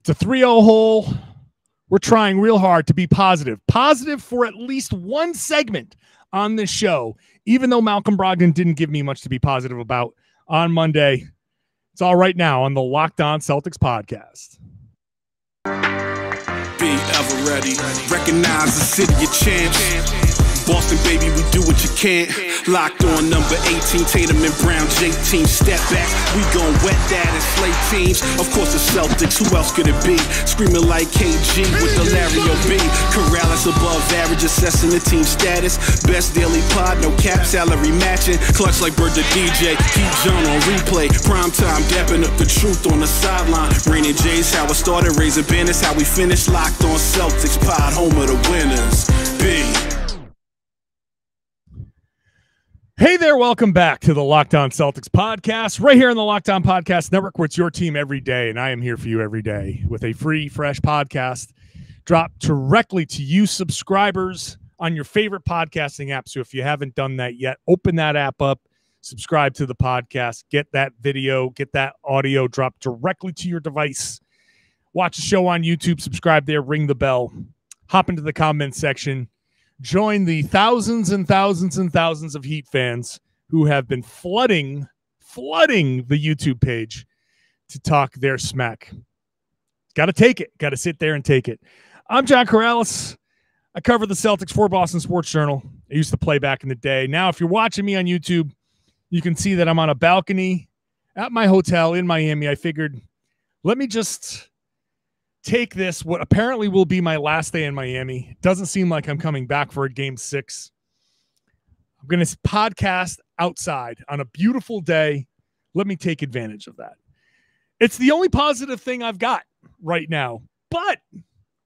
It's a 3-0 hole. We're trying real hard to be positive. Positive for at least one segment on this show, even though Malcolm Brogdon didn't give me much to be positive about on Monday. It's all right now on the Locked On Celtics podcast. Be ever ready. Recognize the city of champs. Boston, baby, we do what you can't. Locked on number 18, Tatum and Brown, J-team. Step back, we gon' wet that and slay teams. Of course, the Celtics, who else could it be? Screaming like KG with the Larry O.B. Karalis above average, assessing the team status. Best daily pod, no cap, salary matching. Clutch like Bird the DJ, keep John on replay. Prime time, dapping up the truth on the sideline. Raining J's, how it started, raising banners, how we finished. Locked on Celtics, pod, home of the winners. B. Hey there, welcome back to the Locked On Celtics podcast, right here on the Locked On Podcast Network, where it's your team every day, and I am here for you every day with a free, fresh podcast dropped directly to you subscribers on your favorite podcasting app. So if you haven't done that yet, open that app up, subscribe to the podcast, get that video, get that audio dropped directly to your device. Watch the show on YouTube, subscribe there, ring the bell, hop into the comment section. Join the thousands and thousands and thousands of Heat fans who have been flooding the YouTube page to talk their smack. Got to take it. Got to sit there and take it. I'm John Karalis. I cover the Celtics for Boston Sports Journal. I used to play back in the day. Now, if you're watching me on YouTube, you can see that I'm on a balcony at my hotel in Miami. I figured, let me just take this, what apparently will be my last day in Miami. Doesn't seem like I'm coming back for a game 6. I'm going to podcast outside on a beautiful day. Let me take advantage of that. It's the only positive thing I've got right now, but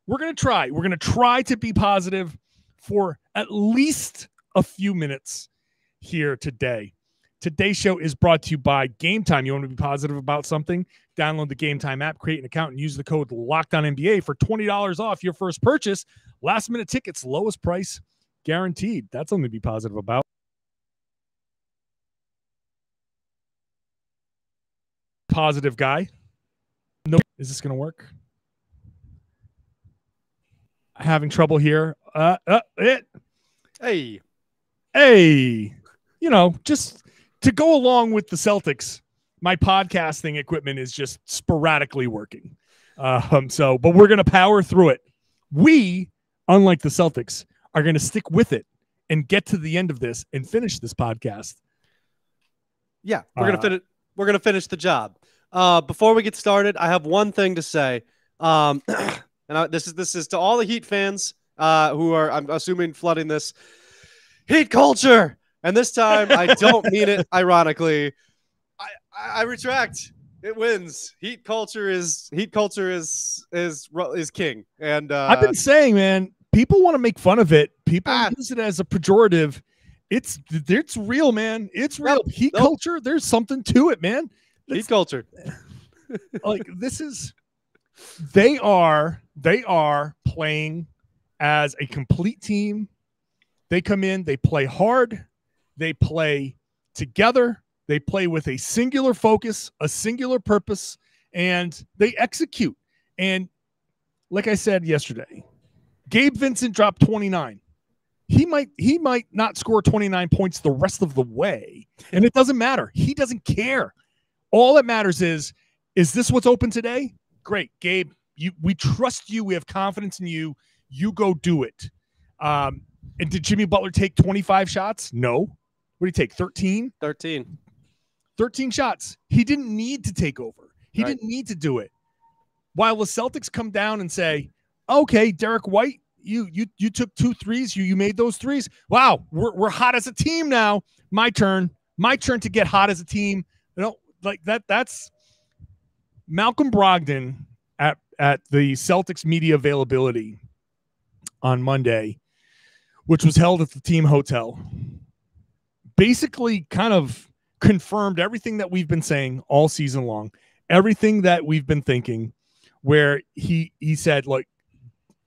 we're going to try. We're going to try to be positive for at least a few minutes here today. Today's show is brought to you by Gametime. You want to be positive about something? Download the Gametime app, create an account, and use the code LOCKEDONNBA for $20 off your first purchase. Last-minute tickets, lowest price guaranteed. That's something to be positive about. Positive guy. No, is this going to work? Having trouble here. Hey. You know, just to go along with the Celtics, my podcasting equipment is just sporadically working. But we're going to power through it. We, unlike the Celtics, are going to stick with it and get to the end of this and finish this podcast. Yeah, we're going to finish the job. Before we get started, I have one thing to say. This is to all the Heat fans who are, I'm assuming, flooding this Heat culture. And this time, I don't mean it ironically. I retract. It wins. Heat culture is king. And I've been saying, man, people want to make fun of it. People use it as a pejorative. It's real, man. It's real. Heat culture. There's something to it, man. Heat culture. Like they are playing as a complete team. They come in. They play hard. They play together. They play with a singular focus, a singular purpose, and they execute. And like I said yesterday, Gabe Vincent dropped 29. He might not score 29 points the rest of the way, and it doesn't matter. He doesn't care. All that matters is this what's open today? Great, Gabe. We trust you. We have confidence in you. You go do it. And did Jimmy Butler take 25 shots? No. What did he take? 13? 13 shots. He didn't need to take over. He didn't need to do it. While the Celtics come down and say, okay, Derek White, you took 2 threes. You made those threes. Wow, we're hot as a team now. My turn to get hot as a team. You know, like that's Malcolm Brogdon at the Celtics media availability on Monday, which was held at the team hotel. Basically kind of confirmed everything that we've been saying all season long, everything that we've been thinking, where he said, look,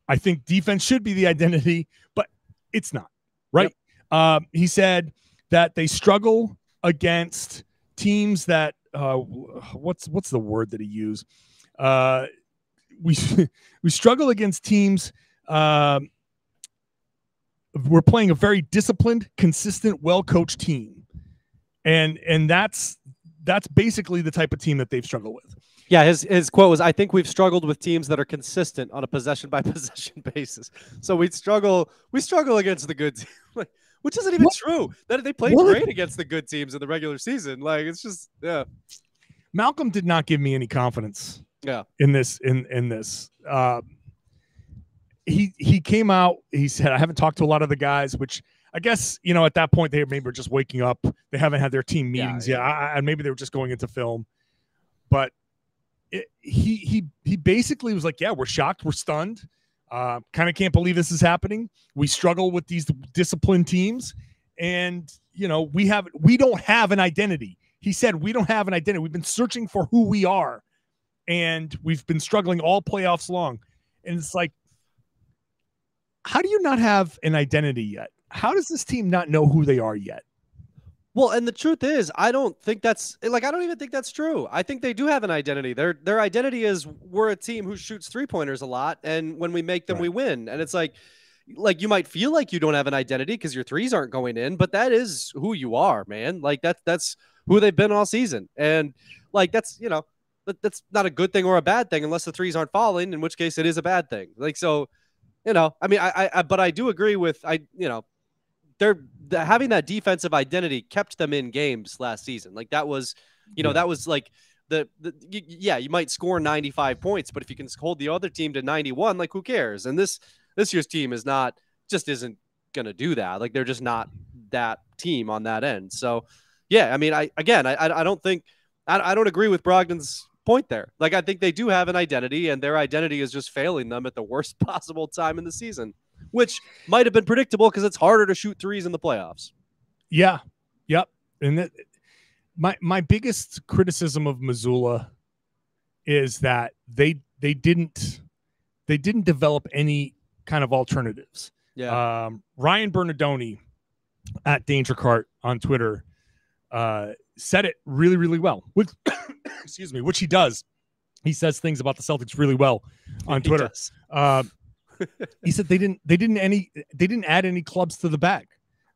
I think defense should be the identity, but it's not, right? Yep. He said that they struggle against teams that what's the word that he used? we struggle against teams. We're playing a very disciplined, consistent, well-coached team, and that's basically the type of team that they've struggled with. Yeah, his quote was, "I think we've struggled with teams that are consistent on a possession by possession basis. So we struggle against the good team." Which isn't even true. That they played great against the good teams in the regular season. Like, it's just, yeah. Malcolm did not give me any confidence. Yeah. In this. He came out. He said, "I haven't talked to a lot of the guys," which I guess, at that point they maybe were just waking up. They haven't had their team meetings yet. And maybe they were just going into film. But he basically was like, "Yeah, we're shocked. We're stunned. Kind of can't believe this is happening. We struggle with these disciplined teams, and we don't have an identity." He said, "We don't have an identity. We've been searching for who we are, and we've been struggling all playoffs long." And it's like, how do you not have an identity yet? How does this team not know who they are yet? Well, and the truth is, I don't even think that's true. I think they do have an identity. Their identity is, we're a team who shoots 3-pointers a lot, and when we make them, we win. And it's like you might feel like you don't have an identity because your threes aren't going in, but that is who you are, man. Like that's who they've been all season. And like, that's not a good thing or a bad thing unless the threes aren't falling, in which case it is a bad thing. Like, so, I mean, but I do agree with, having that defensive identity kept them in games last season. Like, that was, that was like you might score 95 points, but if you can hold the other team to 91, like, who cares? And this year's team isn't going to do that. Like, they're just not that team on that end. So yeah, I mean, I don't agree with Brogdon's point there. Like, I think they do have an identity, and their identity is just failing them at the worst possible time in the season, which might have been predictable because it's harder to shoot threes in the playoffs. Yeah. Yep. And my biggest criticism of Missoula is that they didn't develop any kind of alternatives. Yeah. Ryan Bernardoni at Danger Cart on Twitter said it really, really well. Excuse me, which he does. He says things about the Celtics really well on Twitter. He said they didn't add any clubs to the bag.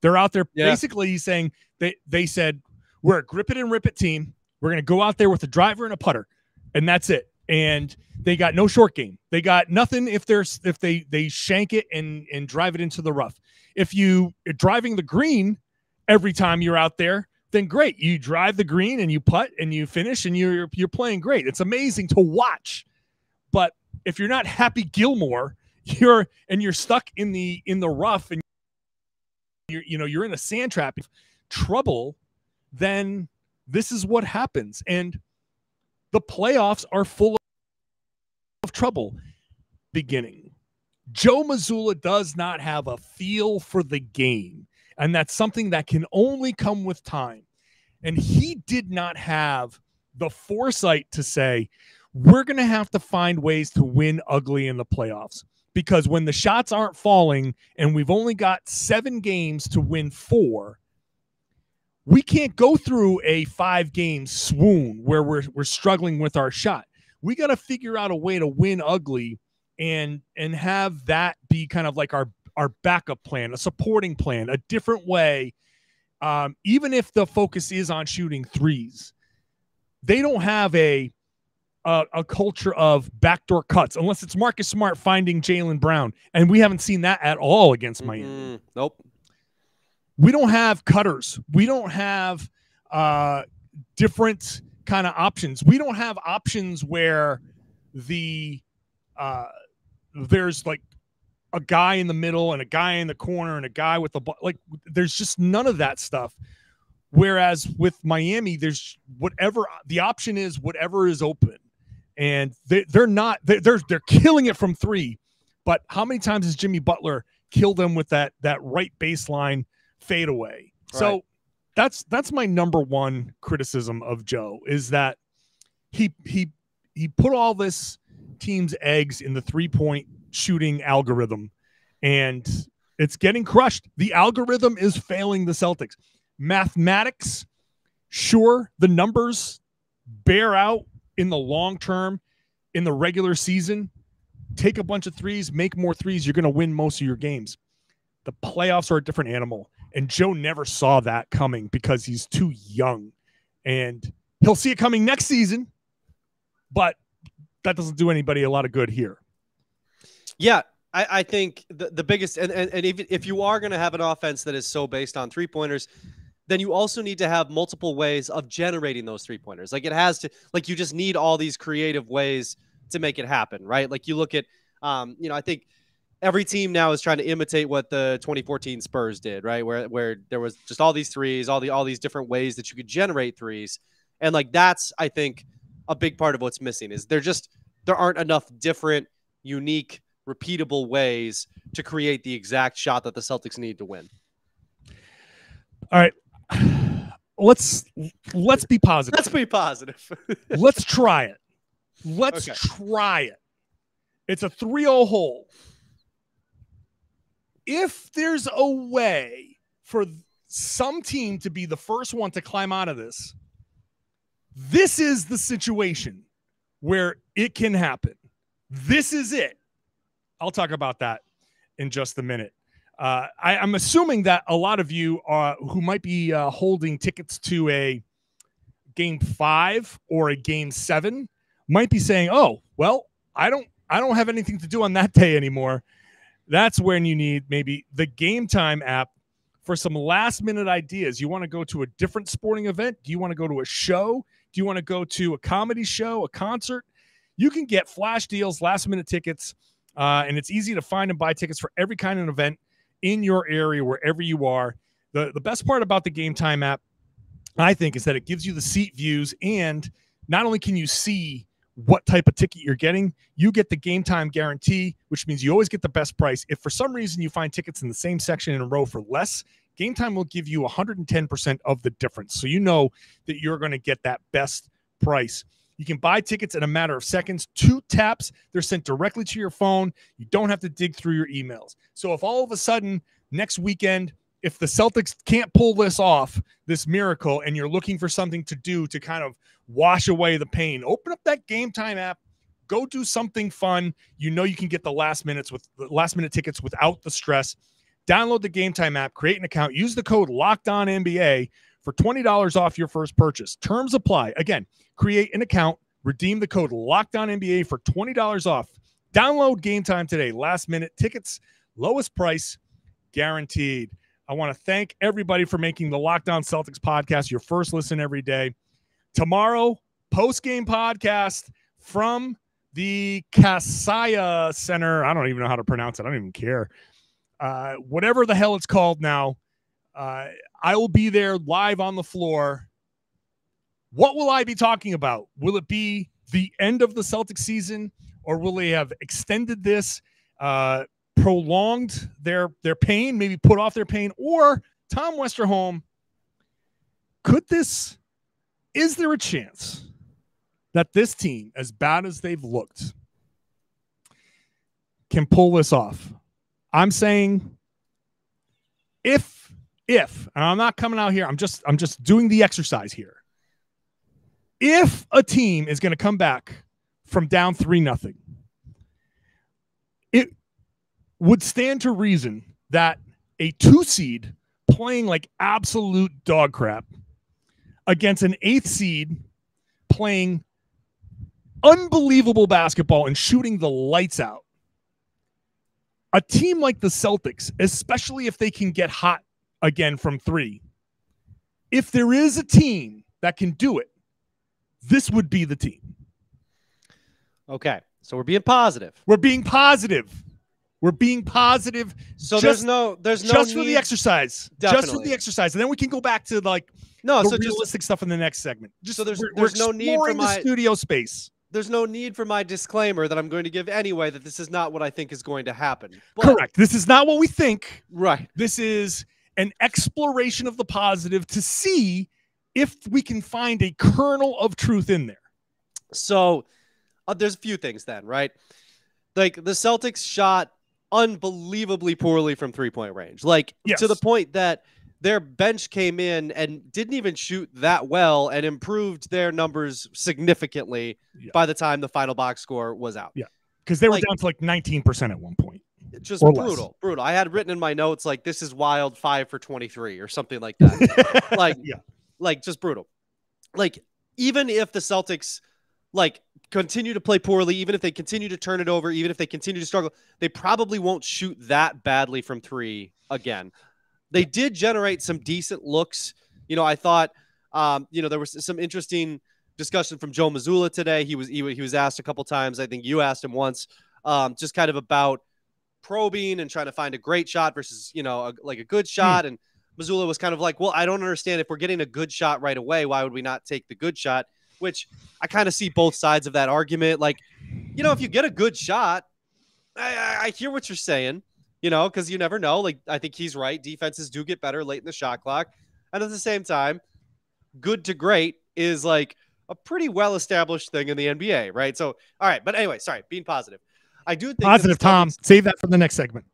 They're out there. Yeah. Basically, he's saying they said, we're a grip it and rip it team. We're going to go out there with a driver and a putter, and that's it. And they got no short game. They got nothing if they shank it and drive it into the rough. If you're driving the green every time you're out there, then great. You drive the green and you putt and you finish and you're playing great. It's amazing to watch. But if you're not Happy Gilmore, you're stuck in the rough and you're in a sand trap trouble, then this is what happens. And the playoffs are full of trouble beginning. Joe Mazzulla does not have a feel for the game, and that's something that can only come with time. And he did not have the foresight to say, we're going to have to find ways to win ugly in the playoffs, because when the shots aren't falling and we've only got 7 games to win 4, we can't go through a 5-game swoon where we're struggling with our shot. We got to figure out a way to win ugly and have that be kind of like our backup plan, a supporting plan, a different way. Even if the focus is on shooting threes, they don't have a culture of backdoor cuts unless it's Marcus Smart finding Jaylen Brown. And we haven't seen that at all against Miami. Nope. We don't have cutters. We don't have different kind of options. We don't have options where there's like a guy in the middle and a guy in the corner and a guy with the like. There's just none of that stuff. Whereas with Miami, there's whatever the option is, whatever is open, and they're killing it from 3. But how many times has Jimmy Butler killed them with that right baseline fadeaway? Right. So that's my number one criticism of Joe, is that he put all this team's eggs in the 3-point shooting algorithm, and it's getting crushed. The algorithm is failing the Celtics. Mathematics, sure, the numbers bear out in the long term. in the regular season, take a bunch of threes, make more threes, you're going to win most of your games. The playoffs are a different animal, and Joe never saw that coming because he's too young, and he'll see it coming next season, but that doesn't do anybody a lot of good here. Yeah, I think the biggest, and if you are going to have an offense that is so based on three-pointers, then you also need to have multiple ways of generating those three-pointers. Like, it has to, like, you just need all these creative ways to make it happen, right? Like, you look at, I think every team now is trying to imitate what the 2014 Spurs did, right? Where there was just all these threes, all these different ways that you could generate threes. And like, that's, I think, a big part of what's missing is there aren't enough different, unique, repeatable ways to create the exact shot that the Celtics need to win. All right. Let's be positive. Let's be positive. Let's try it. Let's try it. It's a 3-0 hole. If there's a way for some team to be the first one to climb out of this, this is the situation where it can happen. This is it. I'll talk about that in just a minute. I'm assuming that a lot of you who might be holding tickets to a Game 5 or a Game 7 might be saying, "Oh, well, I don't have anything to do on that day anymore." That's when you need maybe the Gametime app for some last-minute ideas. You want to go to a different sporting event? Do you want to go to a show? Do you want to go to a comedy show, a concert? You can get flash deals, last-minute tickets, and it's easy to find and buy tickets for every kind of event in your area, wherever you are. The best part about the Gametime app, I think, is that it gives you the seat views, and not only can you see what type of ticket you're getting, you get the Gametime guarantee, which means you always get the best price. If for some reason you find tickets in the same section in a row for less, Gametime will give you 110% of the difference. So you know that you're going to get that best price. You can buy tickets in a matter of seconds. 2 taps, they're sent directly to your phone. You don't have to dig through your emails. So if all of a sudden next weekend, if the Celtics can't pull this off, this miracle, and you're looking for something to do to kind of wash away the pain, open up that Gametime app, go do something fun. You know you can get the last minute tickets without the stress. Download the Gametime app, create an account, use the code LOCKEDONNBA for $20 off your first purchase. Terms apply. Again, create an account, redeem the code LOCKEDONNBA for $20 off. Download Gametime today. Last minute tickets, lowest price, guaranteed. I want to thank everybody for making the Locked On Celtics podcast your first listen every day. Tomorrow, post-game podcast from the Kaseya Center. I don't even know how to pronounce it. I don't even care. Whatever the hell it's called now. I will be there live on the floor. What will I be talking about? Will it be the end of the Celtics season, or will they have extended this, prolonged their pain, maybe put off their pain, or Tom Westerholm, is there a chance that this team, as bad as they've looked, can pull this off? I'm saying if, and I'm not coming out here, I'm just doing the exercise here. If a team is going to come back from down 3-0, it would stand to reason that a 2 seed playing like absolute dog crap against an 8th seed playing unbelievable basketball and shooting the lights out, a team like the Celtics, especially if they can get hot again from 3, if there is a team that can do it, this would be the team. Okay, so we're being positive. We're being positive. So there's no just for need, the exercise. definitely. Just for the exercise, and then we can go back to the realistic stuff in the next segment. So there's no need for the studio space. There's no need for my disclaimer that I'm going to give anyway, that this is not what I think is going to happen. But, correct. This is not what we think. Right. This is an exploration of the positive to see if we can find a kernel of truth in there. So there's a few things then, right? Like, the Celtics shot unbelievably poorly from 3-point range. Like, yes, to the point that their bench came in and didn't even shoot that well and improved their numbers significantly by the time the final box score was out. Yeah, because they were down to like 19% at one point. Just brutal. I had written in my notes like, this is wild, 5 for 23 or something like that. Like just brutal. Like, even if the Celtics like continue to play poorly, even if they continue to turn it over, even if they continue to struggle, they probably won't shoot that badly from 3 again. They did generate some decent looks. You know, I thought, there was some interesting discussion from Joe Mazzulla today. He was asked a couple times. I think you asked him once, just kind of about probing and trying to find a great shot versus, a good shot. And Mazzulla was kind of like, well, I don't understand, if we're getting a good shot right away, why would we not take the good shot? Which I kind of see both sides of that argument. Like, if you get a good shot, I hear what you're saying, because you never know. Like, I think he's right. Defenses do get better late in the shot clock. And at the same time, good to great is like a pretty well-established thing in the NBA, right? So, all right. But anyway, sorry, being positive. I do think positive, Tom. Save that for the next segment.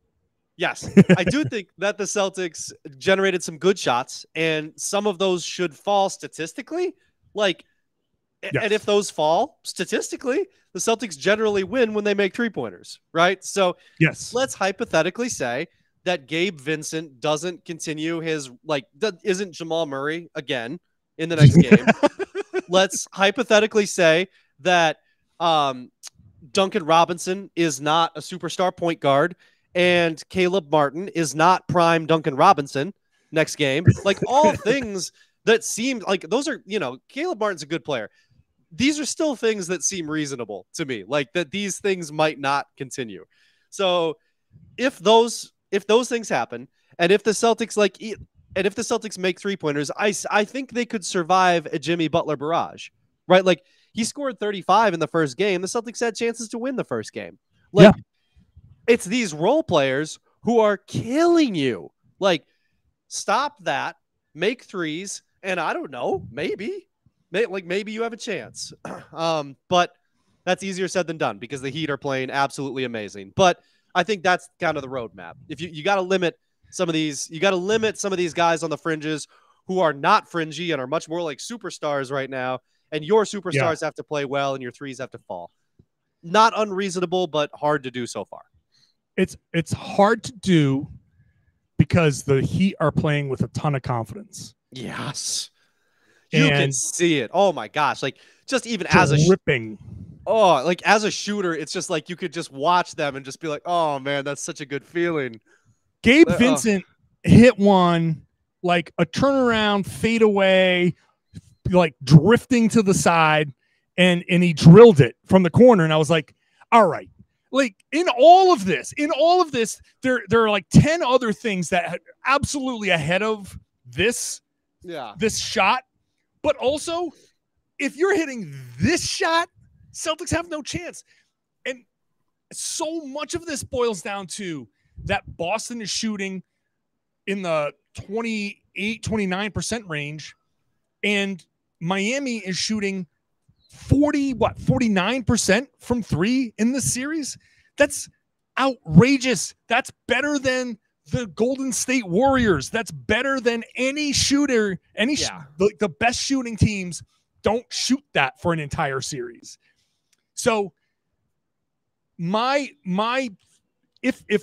Yes, I do think that the Celtics generated some good shots, and some of those should fall statistically. Like, and if those fall statistically, the Celtics generally win when they make 3-pointers, right? So, let's hypothetically say that Gabe Vincent doesn't continue his, isn't Jamal Murray again in the next game. Let's hypothetically say that Duncan Robinson is not a superstar point guard, and Caleb Martin is not prime Duncan Robinson next game. Like, all things that seem like those are, Caleb Martin's a good player. These are still things that seem reasonable to me, like that these things might not continue. So if those things happen, and if the Celtics make 3-pointers, I think they could survive a Jimmy Butler barrage, right? Like, he scored 35 in the first game. The Celtics had chances to win the first game. Like, it's these role players who are killing you. Like, stop that, make threes, and I don't know, maybe you have a chance. But that's easier said than done because the Heat are playing absolutely amazing. But I think that's kind of the roadmap. If you got to limit some of these, guys on the fringes who are not fringy and are much more like superstars right now. And your superstars have to play well and your threes have to fall. Not unreasonable, but hard to do so far. It's hard to do because the Heat are playing with a ton of confidence. Yes. You can see it. Oh my gosh. Like, just even as a shooter, it's just like you could just watch them and just be like, oh man, that's such a good feeling. Gabe Vincent hit one, like a turnaround fade away, like drifting to the side, and he drilled it from the corner. And I was like, all right. Like, in all of this, there are like 10 other things that are absolutely ahead of this shot. But also, if you're hitting this shot, Celtics have no chance. And so much of this boils down to that Boston is shooting in the 29% range, and Miami is shooting 49% from 3 in this series. That's outrageous. That's better than the Golden State Warriors. That's better than any shooter. The best shooting teams don't shoot that for an entire series. So if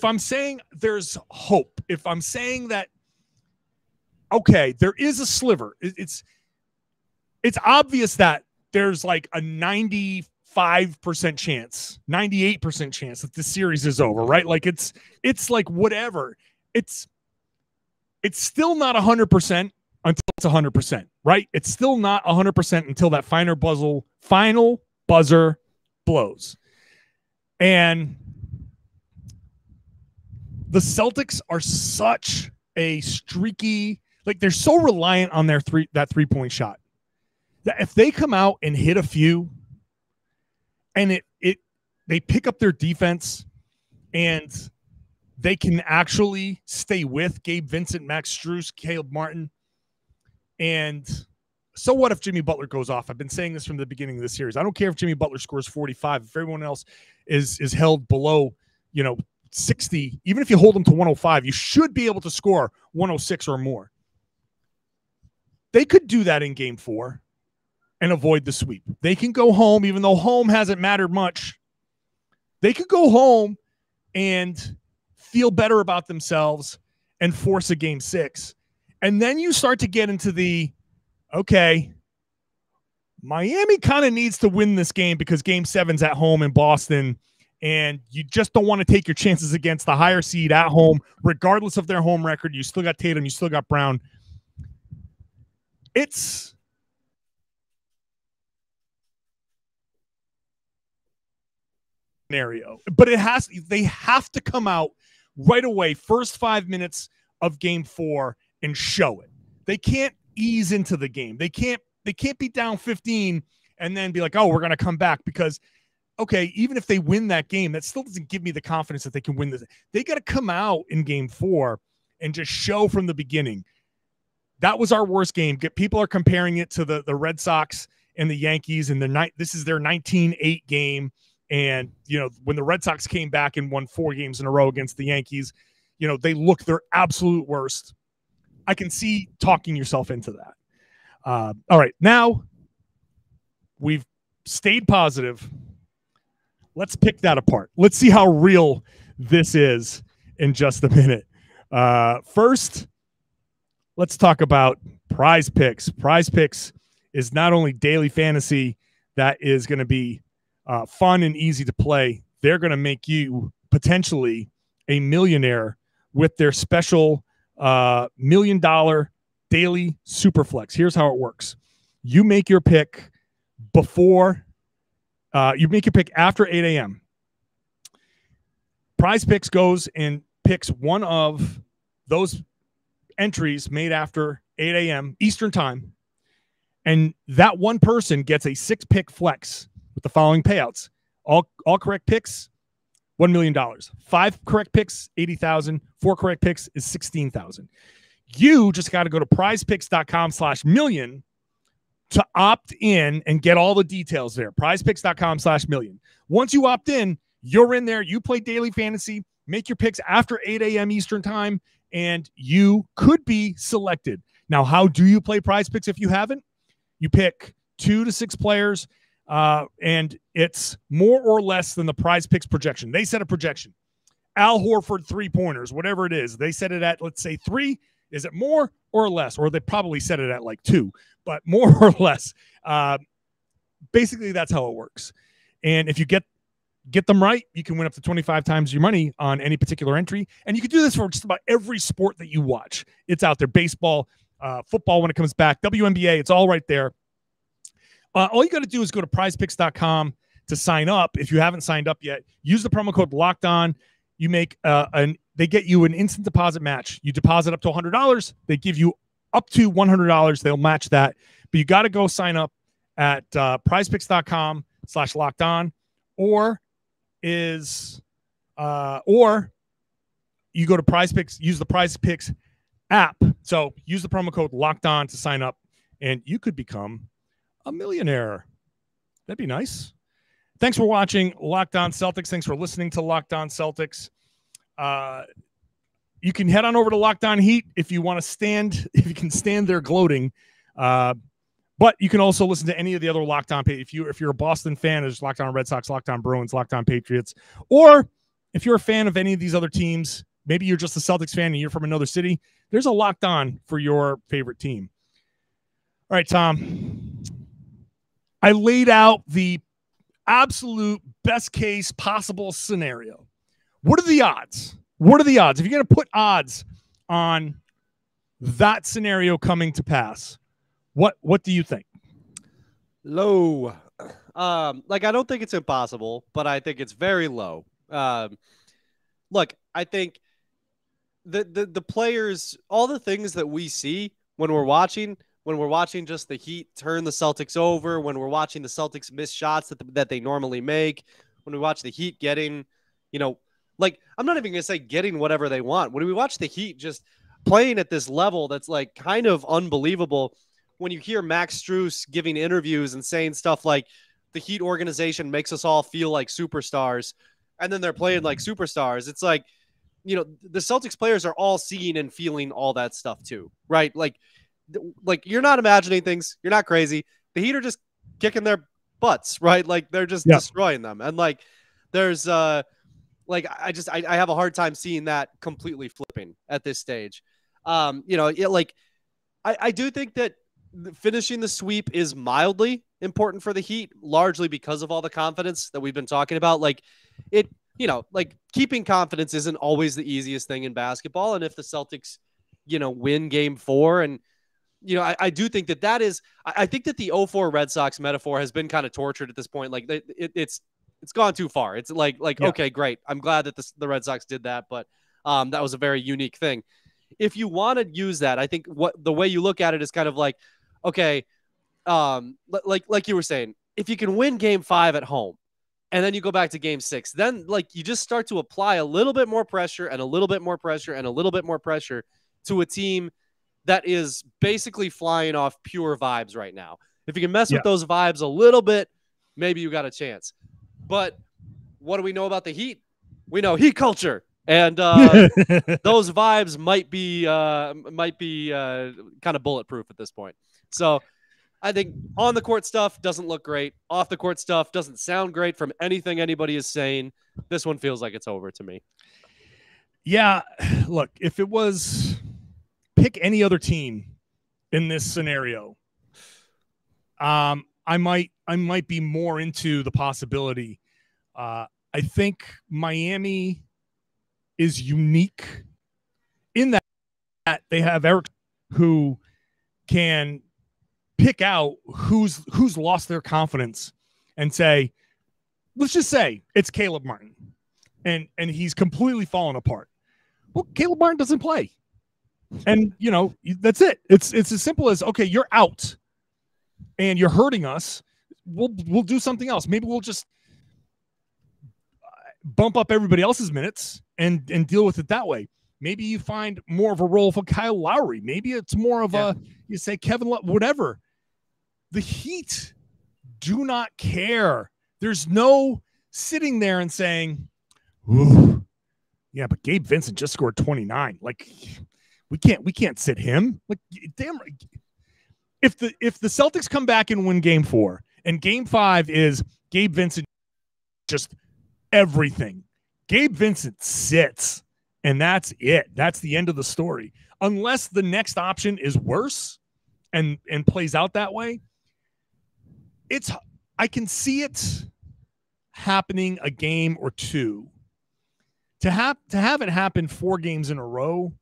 I'm saying there's hope, if I'm saying that, okay, there is a sliver, it's obvious that there's like a 95% chance, 98% chance that the series is over, right? Like, it's like whatever. It's still not 100% until it's 100%, right? It's still not 100% until that final buzzer blows. And the Celtics are such a streaky, like, they're so reliant on that 3-point shot that if they come out and hit a few and they pick up their defense and they can actually stay with Gabe Vincent, Max Strus, Caleb Martin. And so what if Jimmy Butler goes off? I've been saying this from the beginning of the series. I don't care if Jimmy Butler scores 45. If everyone else is held below, 60, even if you hold them to 105, you should be able to score 106 or more. They could do that in game 4 and avoid the sweep. They can go home, even though home hasn't mattered much. They could go home and feel better about themselves and force a game 6. And then you start to get into the, okay, Miami kind of needs to win this game because game 7's at home in Boston, and you just don't want to take your chances against the higher seed at home, regardless of their home record. You still got Tatum, you still got Brown. It's scenario, but they have to come out right away, first 5 minutes of game 4, and show it. They can't ease into the game. They can't be down 15 and then be like, oh, we're going to come back, because, okay, even if they win that game, that still doesn't give me the confidence that they can win this. They got to come out in game 4 and just show from the beginning. That was our worst game. People are comparing it to the Red Sox and the Yankees, and this is their 19-8 game. And, when the Red Sox came back and won 4 games in a row against the Yankees, they look their absolute worst. I can see talking yourself into that. All right, now we've stayed positive. Let's pick that apart. Let's see how real this is in just a minute. First, let's talk about PrizePicks. PrizePicks is not only daily fantasy that is going to be fun and easy to play. They're going to make you potentially a millionaire with their special $1 million daily Superflex. Here's how it works. You make your pick after 8 a.m. PrizePicks goes and picks one of those entries made after 8 a.m. Eastern time. And that one person gets a 6-pick flex with the following payouts. All correct picks, $1 million. 5 correct picks, $80,000. 4 correct picks is $16,000. You just got to go to prizepicks.com/million to opt in and get all the details there. Prizepicks.com/million. Once you opt in, you're in there. You play daily fantasy, make your picks after 8 a.m. Eastern time, and you could be selected. Now, how do you play PrizePicks if you haven't? You pick 2 to 6 players, and it's more or less than the PrizePicks projection. They set a projection. Al Horford 3-pointers, whatever it is. They set it at, let's say, 3. Is it more or less? Or they probably set it at like 2, but more or less. Basically, that's how it works. And if you get them right, you can win up to 25 times your money on any particular entry. And you can do this for just about every sport that you watch. It's out there. Baseball, football when it comes back, WNBA, it's all right there. All you got to do is go to prizepicks.com to sign up. If you haven't signed up yet, use the promo code LOCKEDON. You make they get you an instant deposit match. You deposit up to $100. They give you up to $100. They'll match that. But you got to go sign up at prizepicks.com/lockedon, or you go to PrizePicks, use the PrizePicks app. So use the promo code LOCKEDON to sign up, and you could become a millionaire. That'd be nice. Thanks for watching Locked On Celtics. Thanks for listening to Locked On Celtics. You can head on over to Locked On Heat if you want to if you can stand there gloating. But you can also listen to any of the other Locked On. If you're a Boston fan, there's Locked On Red Sox, Locked On Bruins, Locked On Patriots. Or if you're a fan of any of these other teams, maybe you're just a Celtics fan and you're from another city, there's a Locked On for your favorite team. All right, Tom. I laid out the absolute best case possible scenario. What are the odds? What are the odds? If you're going to put odds on that scenario coming to pass, what do you think? Low. I don't think it's impossible, but I think it's very low. Look, I think the players, all the things that we see when we're watching just the Heat turn the Celtics over, when we're watching the Celtics miss shots that they normally make, when we watch the Heat getting, I'm not even going to say getting whatever they want. When we watch the Heat just playing at this level that's like kind of unbelievable, when you hear Max Strus giving interviews and saying stuff like the Heat organization makes us all feel like superstars, and then they're playing like superstars, it's like, the Celtics players are all seeing and feeling all that stuff too, right? Like, like you're not imagining things. You're not crazy. The Heat are just kicking their butts, right? Like they're just destroying them. And like there's like I have a hard time seeing that completely flipping at this stage. Like I do think that finishing the sweep is mildly important for the Heat, largely because of all the confidence that we've been talking about. Like it, like keeping confidence isn't always the easiest thing in basketball. And if the Celtics, win game 4 and, I do think that is, I think that the 0-4 Red Sox metaphor has been kind of tortured at this point. Like it's gone too far. It's like, okay, great. I'm glad that the Red Sox did that, but that was a very unique thing. If you want to use that, I think the way you look at it is kind of like, okay, like you were saying, if you can win game 5 at home and then you go back to game 6, then like you just start to apply a little bit more pressure and a little bit more pressure and a little bit more pressure to a team that is basically flying off pure vibes right now. If you can mess with those vibes a little bit, maybe you got a chance. But what do we know about the Heat? We know Heat culture. And those vibes might be kind of bulletproof at this point. So I think on the court stuff doesn't look great. Off the court stuff doesn't sound great from anything anybody is saying. This one feels like it's over to me. Yeah, look, if it was pick any other team in this scenario, I might be more into the possibility. I think Miami is unique in that they have Eric who can pick out who's lost their confidence and say, let's just say it's Caleb Martin and he's completely fallen apart. Well, Caleb Martin doesn't play. And that's it. It's as simple as, okay, you're out and you're hurting us. We'll do something else. Maybe we'll just bump up everybody else's minutes and deal with it that way. Maybe you find more of a role for Kyle Lowry. Maybe it's more of you say Kevin Love, whatever. The Heat do not care. There's no sitting there and saying, ooh, yeah, but Gabe Vincent just scored 29. Like we can't sit him. Like damn. If the Celtics come back and win game 4 and game 5 is Gabe Vincent just everything, Gabe Vincent sits and that's it. That's the end of the story. Unless the next option is worse and plays out that way, I can see it happening a game or two. To have it happen 4 games in a row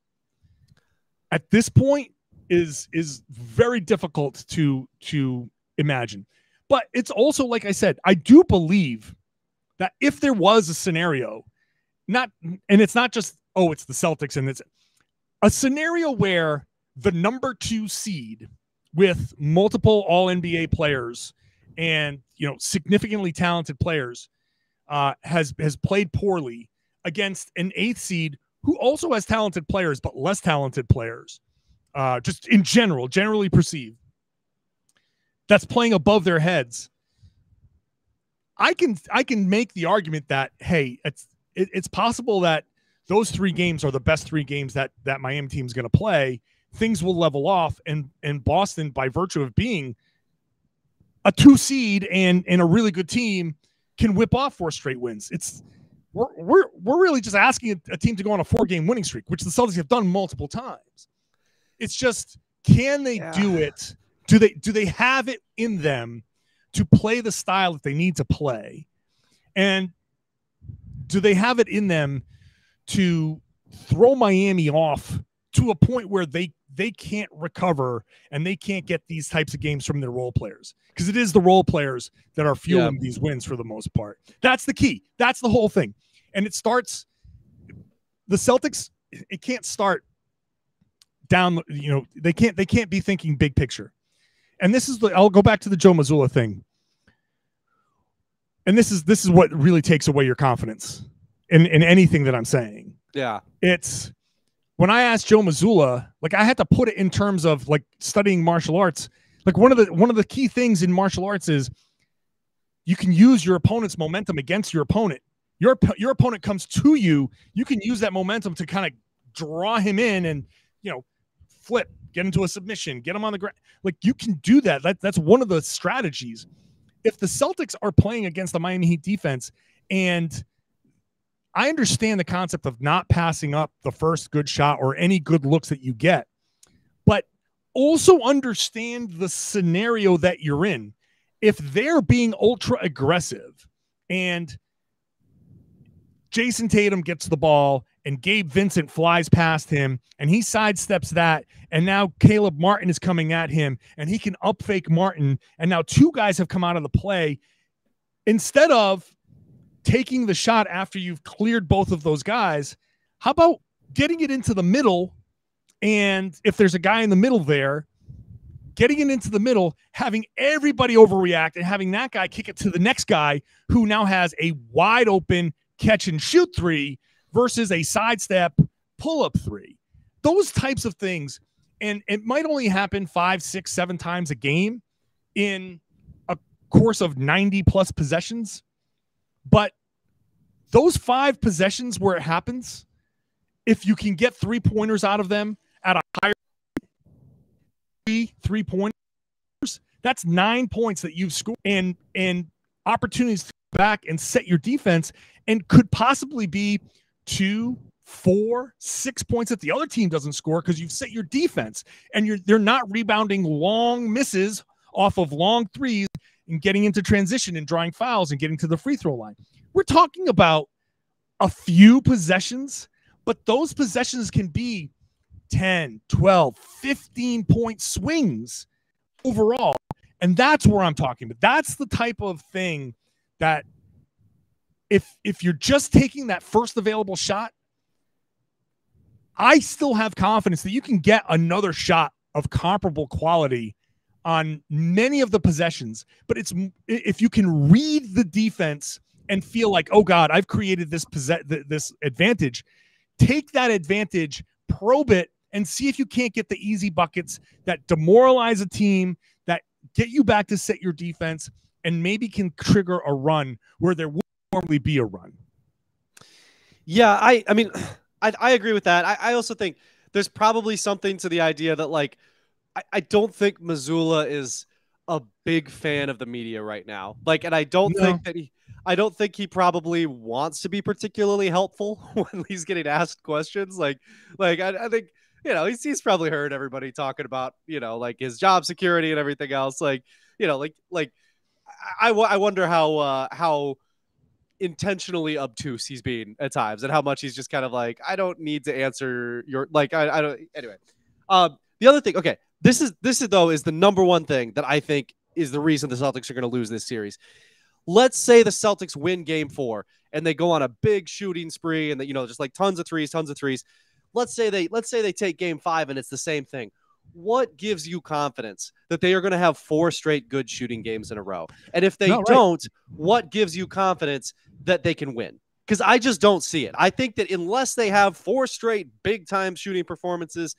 at this point is very difficult to imagine. But it's also, like I said, I do believe that if there was a scenario, it's not just, it's the Celtics, and it's a scenario where the number 2 seed with multiple all-NBA players and significantly talented players has played poorly against an 8th seed who also has talented players but less talented players, just in generally perceived, that's playing above their heads. I can make the argument that, hey, it's possible that those 3 games are the best 3 games that Miami team's going to play. Things will level off, and Boston, by virtue of being a 2 seed and a really good team, can whip off 4 straight wins. We're really just asking a team to go on a 4-game winning streak, which the Celtics have done multiple times. It's just, can they do it? Do they have it in them to play the style that they need to play? And do they have it in them to throw Miami off to a point where they can't recover and they can't get these types of games from their role players? Because it is the role players that are fueling these wins for the most part. That's the key. That's the whole thing. And it starts, the Celtics, it can't start down, they can't be thinking big picture. And I'll go back to the Joe Mazzulla thing. And this is what really takes away your confidence in anything that I'm saying. Yeah. It's when I asked Joe Mazzulla, like I had to put it in terms of like studying martial arts. Like one of the key things in martial arts is you can use your opponent's momentum against your opponent. Your opponent comes to you, you can use that momentum to kind of draw him in and, flip, get into a submission, get them on the ground. Like, you can do that. That's one of the strategies. If the Celtics are playing against the Miami Heat defense, and I understand the concept of not passing up the first good shot or any good looks that you get, but also understand the scenario that you're in. If they're being ultra aggressive and Jayson Tatum gets the ball and Gabe Vincent flies past him and he sidesteps that, and now Caleb Martin is coming at him and he can up fake Martin, and now two guys have come out of the play, instead of taking the shot after you've cleared both of those guys, how about getting it into the middle? And if there's a guy in the middle there, getting it into the middle, having everybody overreact and having that guy kick it to the next guy who now has a wide open catch and shoot three versus a sidestep pull-up three. Those types of things. And it might only happen 5, 6, 7 times a game in a course of 90 plus possessions. But those 5 possessions where it happens, if you can get 3-pointers out of them at a higher 3-pointers, that's 9 points that you've scored and opportunities to go back and set your defense, and could possibly be 2, 4, 6 points that the other team doesn't score because you've set your defense and they're not rebounding long misses off of long threes and getting into transition and drawing fouls and getting to the free throw line. We're talking about a few possessions, but those possessions can be 10, 12, 15-point swings overall. And that's where I'm talking about. That's the type of thing that if you're just taking that first available shot, I still have confidence that you can get another shot of comparable quality on many of the possessions. But it's if you can read the defense and feel like, oh God, I've created this advantage, take that advantage, probe it, and see if you can't get the easy buckets that demoralize a team, that get you back to set your defense, and maybe can trigger a run where there would normally be a run. Yeah, I mean, I agree with that. I also think there's probably something to the idea that, like, I don't think Mazzulla is a big fan of the media right now. Like, and I don't think he probably wants to be particularly helpful when he's getting asked questions. Like I think, you know, he's probably heard everybody talking about, you know, like his job security and everything else. Like, you know, I wonder how intentionally obtuse he's been at times, and how much he's just kind of like, I don't need to answer your, like, I don't. Anyway, the other thing, okay, this is though is the number one thing that I think is the reason the Celtics are going to lose this series. Let's say the Celtics win Game 4 and they go on a big shooting spree, and you know, just like tons of threes. Let's say they take Game 5 and it's the same thing. What gives you confidence that they are going to have 4 straight good shooting games in a row? And if they don't, what gives you confidence that they can win? Because I just don't see it. I think that unless they have 4 straight big time shooting performances,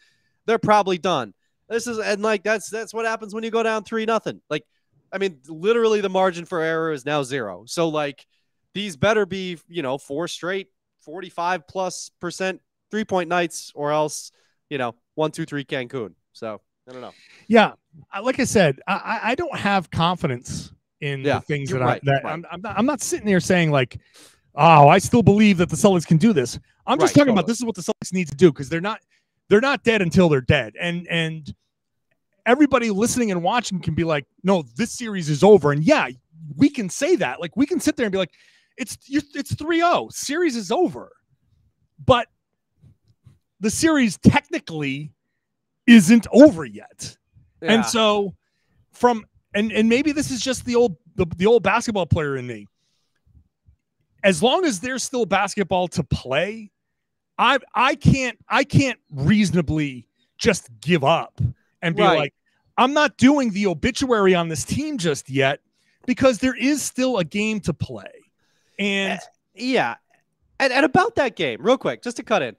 they're probably done. That's what happens when you go down 3-0. Like, I mean, literally the margin for error is now 0. So like, these better be, you know, 4 straight 45+% 3-point nights, or else, you know, 1-2-3 Cancun. So I don't know. Yeah, like I said, I don't have confidence in the things I'm not sitting there saying like, oh, I still believe that the Celtics can do this. I'm just talking about this is what the Celtics need to do, because they're not dead until they're dead. And everybody listening and watching can be like, no, this series is over. And yeah, we can say that. Like, we can sit there and be like, it's 3-0. Series is over. But the series technically isn't over yet. Yeah. And so and maybe this is just the old basketball player in me. As long as there's still basketball to play, I can't reasonably just give up and be like, I'm not doing the obituary on this team just yet, because there is still a game to play. And yeah. And about that game, real quick, just to cut in,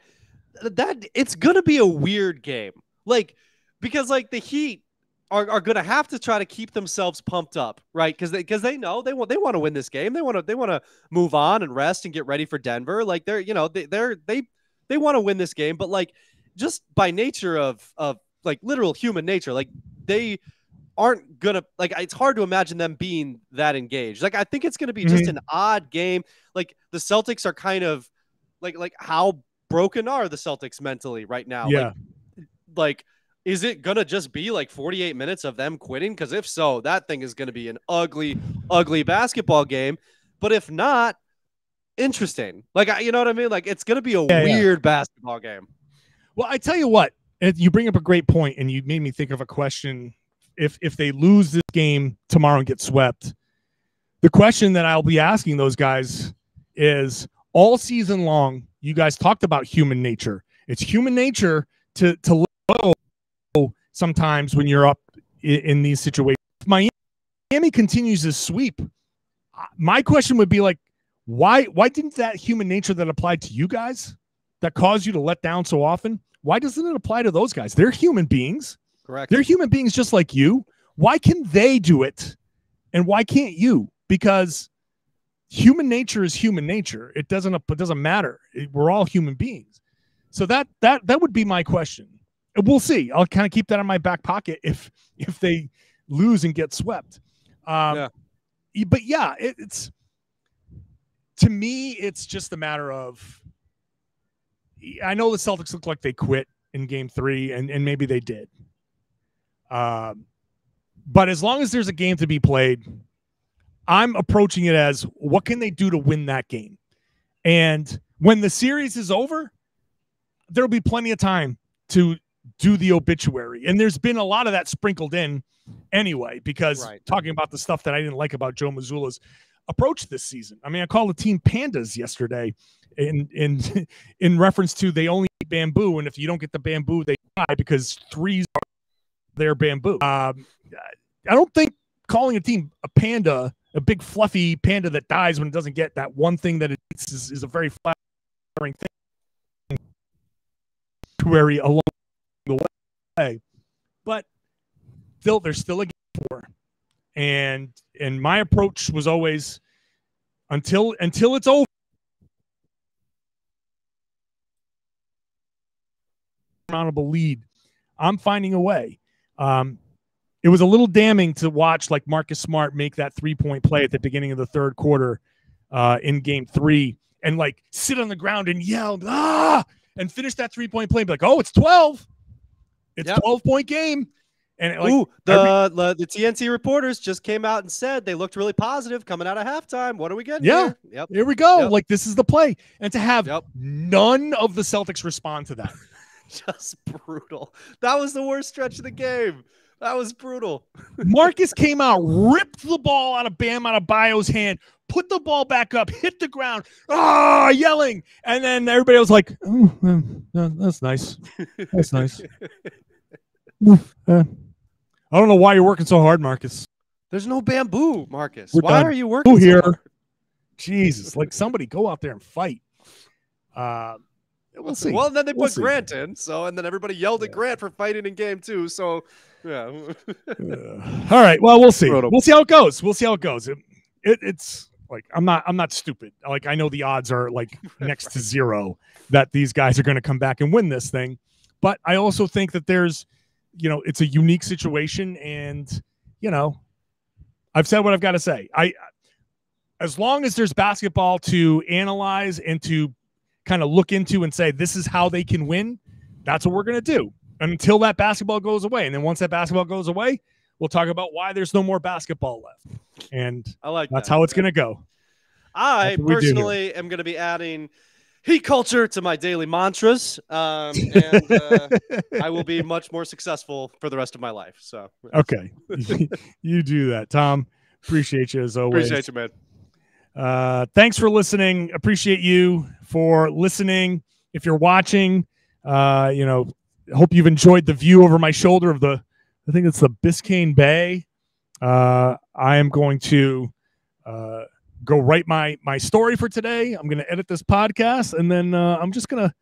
that it's going to be a weird game. Like, because like the Heat are going to have to try to keep themselves pumped up, right? Because they know they want to win this game. They want to move on and rest and get ready for Denver. Like, they want to win this game, but like, just by nature of like literal human nature. Like they aren't gonna like. It's hard to imagine them being that engaged. Like I think it's gonna be just an odd game. Like the Celtics are kind of like how broken are the Celtics mentally right now? Yeah. Like is it gonna just be like 48 minutes of them quitting? Because if so, that thing is gonna be an ugly, ugly basketball game. But if not, interesting. Like you know what I mean? Like it's gonna be a weird basketball game. Well, I tell you what, you bring up a great point, and you made me think of a question. If they lose this game tomorrow and get swept, the question that I'll be asking those guys is, all season long, you guys talked about human nature. It's human nature to let go sometimes when you're up in these situations. If Miami continues to sweep, my question would be like, why didn't that human nature that applied to you guys that caused you to let down so often, why doesn't it apply to those guys? They're human beings. Correct. They're human beings just like you. Why can they do it and why can't you? Because human nature is human nature. It doesn't matter. We're all human beings. So that would be my question. We'll see. I'll kind of keep that in my back pocket if they lose and get swept. But yeah, it's to me, it's just a matter of, I know the Celtics look like they quit in game 3 and maybe they did. But as long as there's a game to be played, I'm approaching it as, what can they do to win that game? And when the series is over, there'll be plenty of time to do the obituary. And there's been a lot of that sprinkled in anyway, because talking about the stuff that I didn't like about Joe Mazzulla's approach this season. I mean, I called the team pandas yesterday in reference to they only eat bamboo, and if you don't get the bamboo, they die because threes are their bamboo. I don't think calling a team a panda, a big fluffy panda that dies when it doesn't get that one thing that it eats, is a very flattering thing. Along the way, but still, there's still a game for, and my approach was always until it's over. Mountable lead, I'm finding a way. It was a little damning to watch like Marcus Smart make that 3-point play at the beginning of the third quarter in game 3 and like sit on the ground and yell, and finish that 3-point play and be like, oh, it's 12. It's 12-point game. And like, the TNT reporters just came out and said they looked really positive coming out of halftime. What are we getting here? Yep. Here we go. Yep. Like, this is the play. And to have none of the Celtics respond to that. Just brutal. That was the worst stretch of the game. That was brutal. Marcus came out, ripped the ball out of Bam Adebayo's hand, put the ball back up, hit the ground, yelling. And then everybody was like, oh, that's nice. That's nice. I don't know why you're working so hard, Marcus. There's no bamboo, Marcus. Why are you working here? So hard? Jesus, like somebody go out there and fight. We'll see. Well, and then they put Grant in, and then everybody yelled at Grant for fighting in game 2. So, yeah. All right. Well, we'll see. We'll see how it goes. It's like I'm not stupid. Like I know the odds are like next to 0 that these guys are going to come back and win this thing, but I also think that there's, it's a unique situation, and I've said what I've got to say. As long as there's basketball to analyze and to kind of look into and say, this is how they can win, that's what we're going to do until that basketball goes away. And then once that basketball goes away, we'll talk about why there's no more basketball left. And that's how it's going to go. I personally am going to be adding heat culture to my daily mantras. And I will be much more successful for the rest of my life. So, okay. You do that, Tom. Appreciate you as always. Appreciate you, man. Thanks for listening. Appreciate you for listening. If you're watching, hope you've enjoyed the view over my shoulder of I think it's the Biscayne Bay. I am going to go write my story for today. I'm going to edit this podcast, and then I'm just going to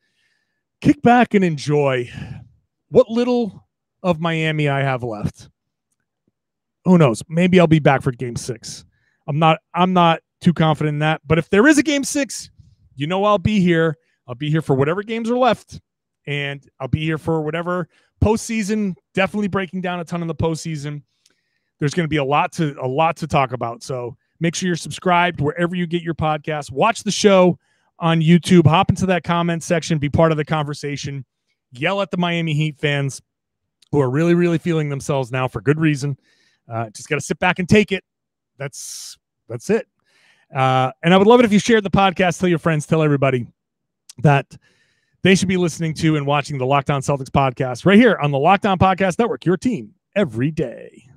kick back and enjoy what little of Miami I have left. Who knows? Maybe I'll be back for game 6. I'm not too confident in that, but if there is a game 6, I'll be here. I'll be here for whatever games are left, and I'll be here for whatever Postseason, definitely breaking down a ton in the postseason. There's going to be a lot to talk about. So make sure you're subscribed wherever you get your podcast. Watch the show on YouTube. Hop into that comment section. Be part of the conversation. Yell at the Miami Heat fans who are really, really feeling themselves now for good reason. Just got to sit back and take it. That's it. And I would love it if you shared the podcast. Tell your friends. Tell everybody that they should be listening to and watching the Locked On Celtics podcast right here on the Locked On Podcast Network, your team every day.